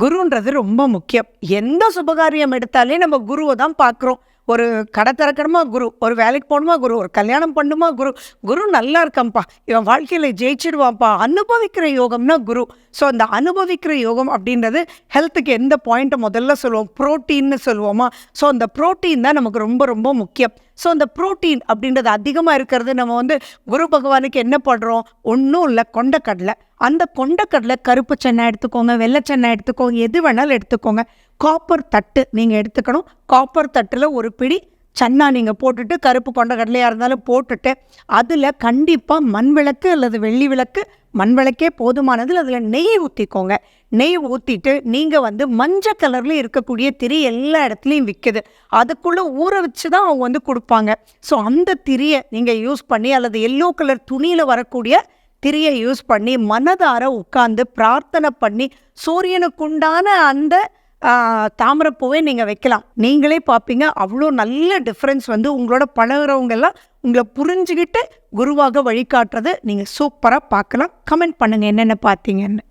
குருன்றது ரொம்ப முக்கியம். எந்த சுபகாரியம் எடுத்தாலே நம்ம குருவ தான் பார்க்குறோம். ஒரு கடை திறக்கணுமா குரு, ஒரு வேலைக்கு போணுமா குரு, ஒரு கல்யாணம் பண்ணணுமா குரு. குரு நல்லா இருக்கான்ப்பா, இவன் வாழ்க்கையில ஜெயிச்சிடுவான்ப்பா. அனுபவிக்கிற யோகம்னா குரு. ஸோ அந்த அனுபவிக்கிற யோகம் அப்படின்றது ஹெல்த்துக்கு எந்த பாயிண்ட்டை முதல்ல சொல்லுவோம், புரோட்டீன்னு சொல்லுவோமா. ஸோ அந்த புரோட்டீன் தான் நமக்கு ரொம்ப ரொம்ப முக்கியம். ஸோ அந்த புரோட்டீன் அப்படின்றது அதிகமாக இருக்கிறது நம்ம குரு பகவானுக்கு என்ன பண்ணுறோம், ஒன்றும் இல்லை, கொண்டக்கடலை. அந்த கொண்டக்கடலை கருப்பு சென்னா எடுத்துக்கோங்க, வெள்ளை சென்னா எடுத்துக்கோங்க, எது வேணாலும் எடுத்துக்கோங்க. காப்பர் தட்டு நீங்கள் எடுத்துக்கணும். காப்பர் தட்டில் ஒரு பிடி சன்னா நீங்கள் போட்டுட்டு, கருப்பு கொண்டக்கடலையாக இருந்தாலும் போட்டுட்டு, அதில் கண்டிப்பாக மண் விளக்கு அல்லது வெள்ளி விளக்கு, மண் விளக்கே போதுமானது, அதில் நெய் ஊற்றிக்கோங்க. நெய் ஊற்றிட்டு நீங்கள் மஞ்சள் கலரில் இருக்கக்கூடிய திரி எல்லா இடத்துலையும் விற்குது, அதுக்குள்ளே ஊற வச்சு தான் அவங்க கொடுப்பாங்க. ஸோ அந்த திரியை நீங்கள் யூஸ் பண்ணி, அல்லது எல்லோ கலர் துணியில் வரக்கூடிய திரியை யூஸ் பண்ணி மனதார உட்கார்ந்து பிரார்த்தனை பண்ணி சூரியனுக்குண்டான அந்த தாமரைப்பூவை நீங்கள் வைக்கலாம். நீங்களே பார்ப்பீங்க, அவ்வளோ நல்ல டிஃப்ரென்ஸ் உங்களோட பழகிறவங்கெல்லாம் உங்களை புரிஞ்சுக்கிட்டு குருவாக வழிகாட்டுறது நீங்கள் சூப்பராக பார்க்கலாம். கமெண்ட் பண்ணுங்கள் என்னென்ன பார்த்தீங்கன்னு.